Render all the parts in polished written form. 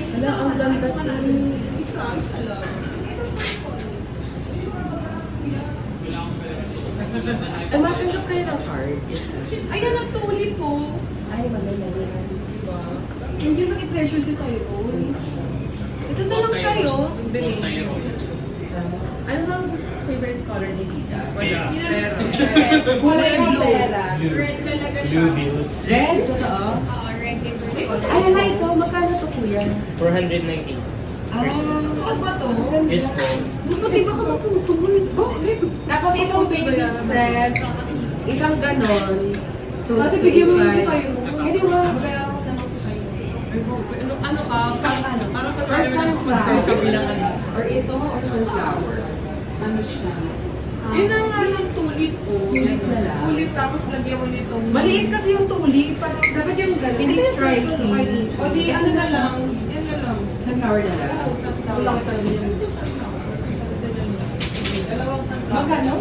Wala, ang ganda tayo. Isa lang. Ay, matanggap kayo ng card. Ayan ang tulip po. Ay, maganda yan. Diba? Hindi mag-treasure si Tyrone. Ito na lang kayo. Combination. Ano ba ang favorite color ni Tita? Wala. Hindi na Pero, Kulay ng blue. pera. Red talaga siya. Red? Totoo? Oo, red favorite. Ay, na ito. Magkano to, kuya? 490. Ah, Ano ba to? Yes po. Buti ba ka maputol? Bakit? Tapos itong baby spread, isang ganon. Ate, bigyan mo lang si Tyrone. Hindi mo. Bayaran ko na lang si Tyrone. Ano ka? Parang Or kalaro ng sunflower. concert bilang ano. Or ito, or sunflower. Ano siya? Yun na nga lang tulip po. Tulip na lang. Tulip tapos lagyan mo nitong... Maliit kasi yung tulip. Parang Dapat yung gano'n. hindi striking. O di ano na lang. Yan na lang. Sunflower na lang. Oo, sunflower. Wala ko tayo yan. Dalawang sunflower. Magkano?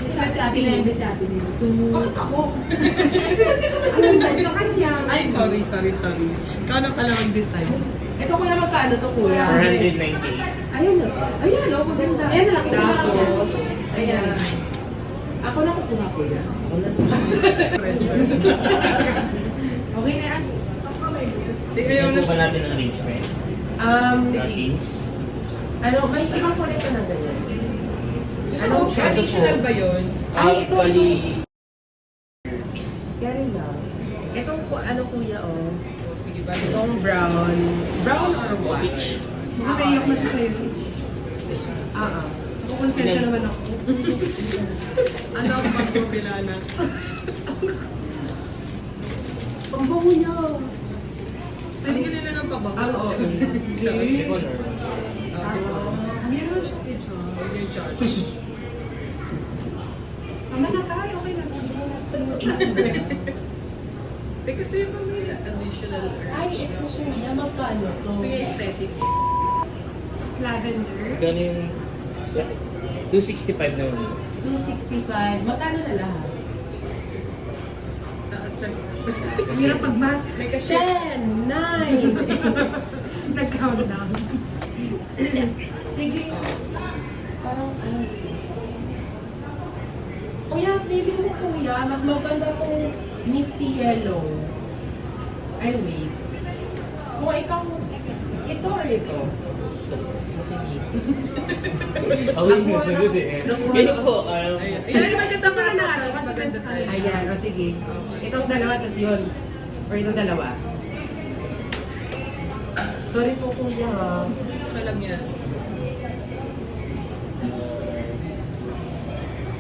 Siya si ate na yung si ate na yun. Bakit ako? Ano sa kanya? Ay, sorry. Ikaw na pala mag-design. Ito ko na magkano to, kuya? 490. Ayun na. Ayun, oh, maganda. Ayan na lang, isa na lang yan. Tapos, ayan. Ako na kukuha, kuya. Ako na. Okay na yan. Di kayo Tingnan na... po ba natin ang arrangement? Sige. Sa teams? Ano, may ibang kulay pa na ganyan. Ano, traditional ba yun? Ay, ito. Bali... Kaya lang. Itong ano, kuya, oh. Sige, bali. Itong brown. Brown or white? Nakaiyak na si Tyrone. Ah, ah. Ako konsensya naman ako. Ano ang pagpupilala? Ang bango niya. Sali ka nila ng pabango. Ah, oo. Ribbon or... Meron siya picture. Yung charge. Tama na tayo, okay na. Teka, so yung pamilya, additional Ay, ito siya. Magkano to? So yung aesthetic. Lavender. Gano'n yung... 265 naman. 265. Magkano na lahat? Na-stress. Ang hirap pag-math. May kasi. 10, 9. Nag-countdown. Sige. Parang ano. Kuya, feeling mo kuya, mas maganda tong misty yellow. Ay, wait. Kung ikaw, ito or ito? Sige. Awin mo, sunod eh. Kaya po, Ayan. Yan, maganda pa na. Mas maganda tayo. Ayan, o sige. Itong dalawa, tapos yun. Or itong dalawa. Sorry po kuya ha. Okay lang yan.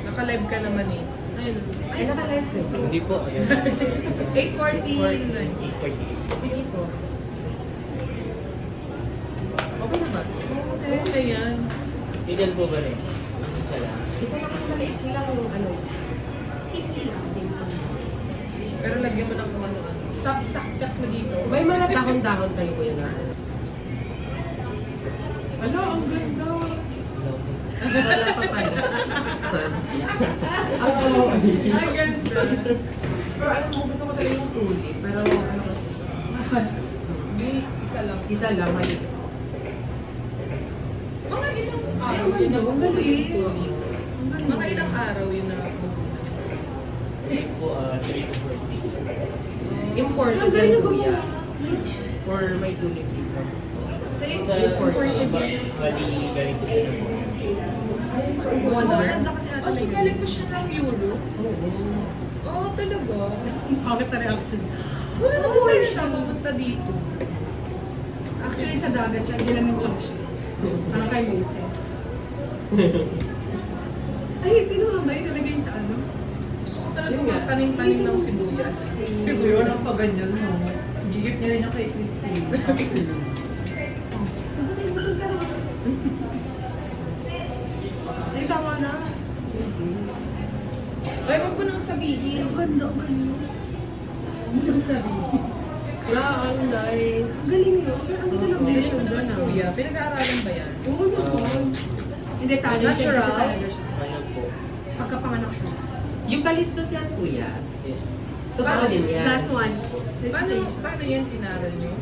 Naka-live ka naman eh. Ayun. Ay, naka-live ko. Hindi po, ayun. 8:49. 840. Sige po. Okay na ba? Okay na yan. Ilan po ba rin? Isa lang. Isa lang ang maliit lang ano. Simple lang. Pero lagyan mo ng kung ano-ano. Saksak mo dito. May mga dahon-dahon kayo kuya na. Ala, ang ganda. Wala pa pala. Ang Ay, ganda. Pero alam mo, gusto ko talaga yung tulip. Pero ano kasi. Hindi, isa lang. Isa lang, maliit. Mga ilang Ay, araw ang yun ganda. na Ang ganda yung tulip. Mga ilang araw yun na Ayun po, 3 to 4 days. Imported yan kuya. For may tulip dito. Sa Sa imported bali, galing po siya ng One Oh, so galing mo siya ng Europe? Oo. Oo, talaga. Bakit na reaction? Wala na buhay siya papunta dito. Actually, sa dagat siya, ginamit lang siya. Parang kay Moses. Ay, sino nga ba yung nalagay sa ano? Gusto ko talaga magtanim-tanim ng sibuyas. Siguro lang pa ganyan, no? Gigip niya rin yung kay Christine. Butol ka naman. Ay, tama na. Ay, wag mo nang sabihin. Ang ganda, ang ganda. Huwag mo nang sabihin. Wala, ang nice. Ang galing yun. Pero ang ganda ng vision doon, ah. Kuya, pinag-aaralan ba yan? Oo naman. Hindi, talented Natural? kasi talaga siya. Ano po? Pagkapanganak siya. Eucalyptus yan kuya. Yes. Totoo din yan. Last one. This stage. Paano yan pinaral nyo?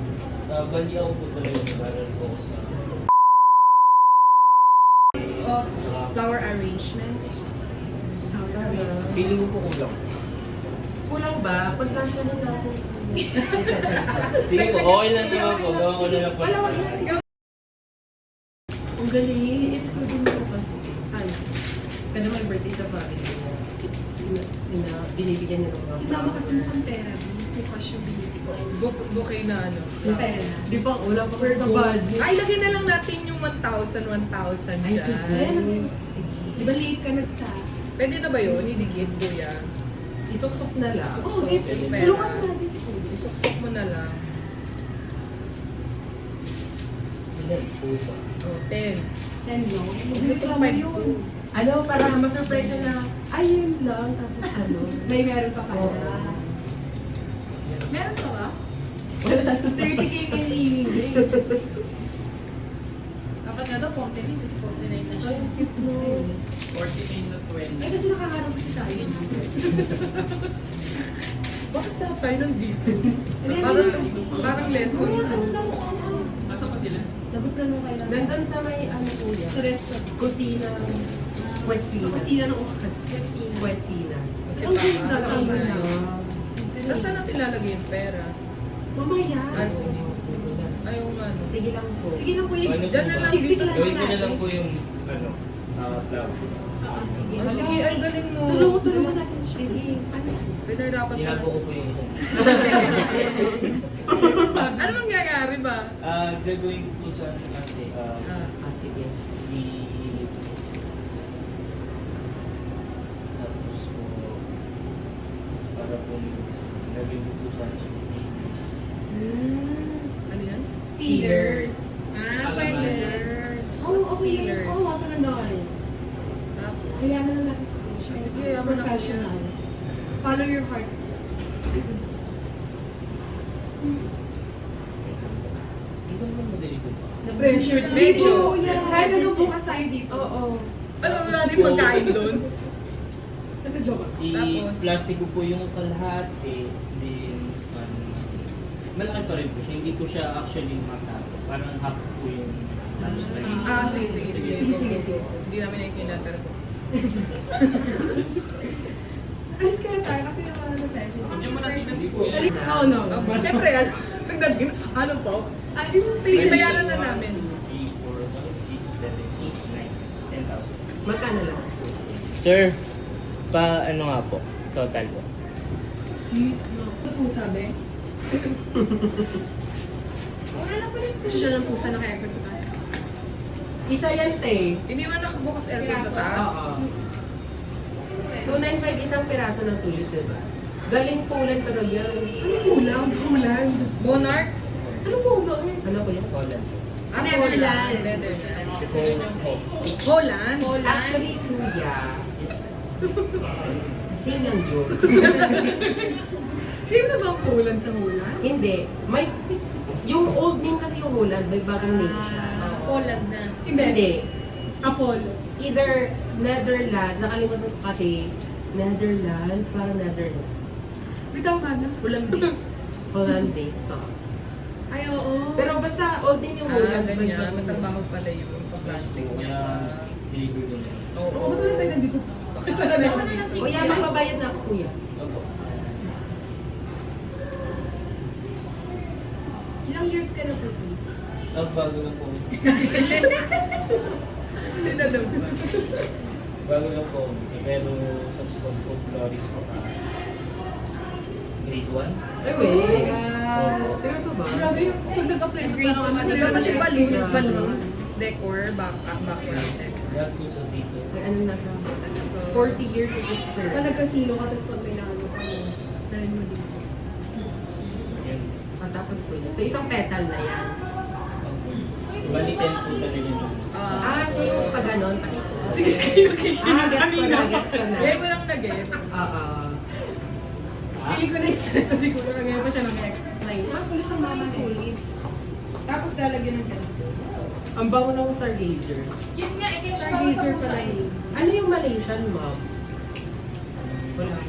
Bali ako po talaga nag-aral po ako sa Of flower arrangements? feeling ko po kulang. Kulang ba? Pagkasya na lang ako. Sige po, okay lang naman po. Gawa ko na lang po. Wala, wag na. Ang galing. It's good din mo kasi. Ay. Kada may birthday sa family niya. Binibigyan niya ng mga Si mama kasi mukhang pera. So, cash yung binili ko. Bouquet na ano? Yung pera. Di ba? Wala pa kayo sa budget. Ay, lagyan na lang natin yung 1,000 Ay, dyan. sige. Di ba late ka nagsa? Pwede na ba yun? Idikit, kuya. Isuksok na lang. Oo, So, tulungan mo natin si Kuya. Isuktok mo na lang. Ilan po ba? Oh, 10. 10 no? Ito Mag-reklamo pa yun. Ano, para ma-surprise siya na, ay, yun lang. Tapos ano. May meron pa pala. Oo. Meron pa ba? Wala. 30k kayo hinihingi. Dapat nga daw, 49 kasi 49 na siya. Ay, cute mo. 49 na 20. Ay, kasi nakaharap kasi tayo. Bakit dapat tayo nandito? Hindi, parang, kasi. parang lesson. Ano lang, Asa pa sila? Lagot na nung kailangan. Nandun sa may, ano po yan? Sa restaurant. Kusina. Kusina. Kusina ng ukat. Kusina. Kusina. Kasi Ang ganda, baka- ang ganda. Nasaan natin lalagay yung pera? Mamaya. Ay, sige. Ayaw nga. ano. Sige lang po. Sige na po Ano yung... po Diyan na ba? lang Siksik lang Gawin ko na natin. lang po yung ano, flower. Oo, sige. Ah, sige, ang galing mo. Tulungan natin siya. Sige. Ano? Pwede dapat Tinago ko po yung isang. Ano mangyayari ba? Gagawin ko po sa ano kasi, Ah, Ah, sige. tapos po, para po gagawin ko po sa ano yan? Feelers. Ah, Alaman. pwede. Feelers. Oo, okay. Feelers. Oo, sa ganda ka rin. Tapos, Hayaan na lang natin sa Kuya. Sige, yaman ako Professional. Follow your heart. Hindi naman madali ko pa. Na-pressure. Medyo. Kahit ano bukas tayo dito. Oo. ano wala din pagkain doon? Sa joke. Tapos? I-plastic ko po yung kalahati. Then, malaki pa rin po siya. Hindi po siya actually matato. Parang half po yung tapos na yun. Sige. Sige. Hindi namin nakikinan, pero po. Alis kaya tayo kasi naman ano tayo. Hindi mo natin kasi po yan. Oo, no. Siyempre, ano po? Ay, Bayaran na namin. 3, 4, 5, 6, 7, 8, 9, 10,000. Magkano lang? Sir, ano nga po? Total po. Ano po sabi? Wala na pala. Kasi siya lang pusa na kaya sa tayo. Isa yan, te. Hindi man nakabukas aircon sa taas. Oo. 295 isang piraso ng tulis, diba? Galing Poland pa daw yan. Ano kulang? Monarch? Ano kulang? Ano po yan? Poland. Netherlands. Netherlands. Kasi So, yun yung peach. Holland? Actually, kuya. Same lang joke. Sino na ba ang Poland sa Holland? Hindi. May, yung old name kasi yung Holland, may bagong name siya. Poland na. Hindi. Apollo. Either Netherlands, nakalimutan ko kasi, Netherlands, parang Netherlands. Bitaw ka na. Hollandaise. Hollandaise sauce. Ay, oo. Pero basta old name yung Holland. may Ganyan. bagong name. Matrabaho pala yun. Pa-plastic niya Kaya, pa. deliver ko na yun. Oo. Oo, ba't wala tayo nandito? O yan, magbabayad na ako, kuya. Opo. Ilang years ka na po? Bago lang po. Hindi na daw ba? Bago lang po. Pero sa School of Glories po. Grade 1. Ay, wait. Wow. Seryoso ba? Grabe yung pag nag-apply ko Grade parang 1. Meron pa siya balloons, Yeah. balloons, decor, background, decor. Yes, so dito. May ano na siya. Talaga. 40 years of Pag experience. nagkasino ka, tapos pag may naano ka, dahil mo dito. Yan. Matapos ko yun. So, isang petal na yan. Bali 10 po talaga yun. So yung pag ganon, pa ito. Tigis kayo kay Gets ko na, gets ko na. Ngayon mo lang na-gets. Oo. Pili ko na stress na siguro. Ngayon pa siya nag-explain. Mas ulit ang mama ko lips. Tapos lalagyan ng ganito. Ang bango ng Stargazer. Yun nga, stargazer pala yun. Ano yung Malaysian, ma'am?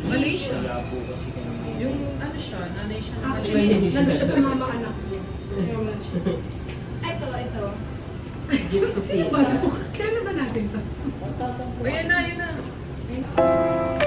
Malaysia. Wala po kasi kami. Yung ano siya, nanay siya. na Actually, Malaysia. nandun siya sa mama anak ko. Kaya wala siya. Ito. Gypsy Sino ba? Kailan ba natin to? O, yan na.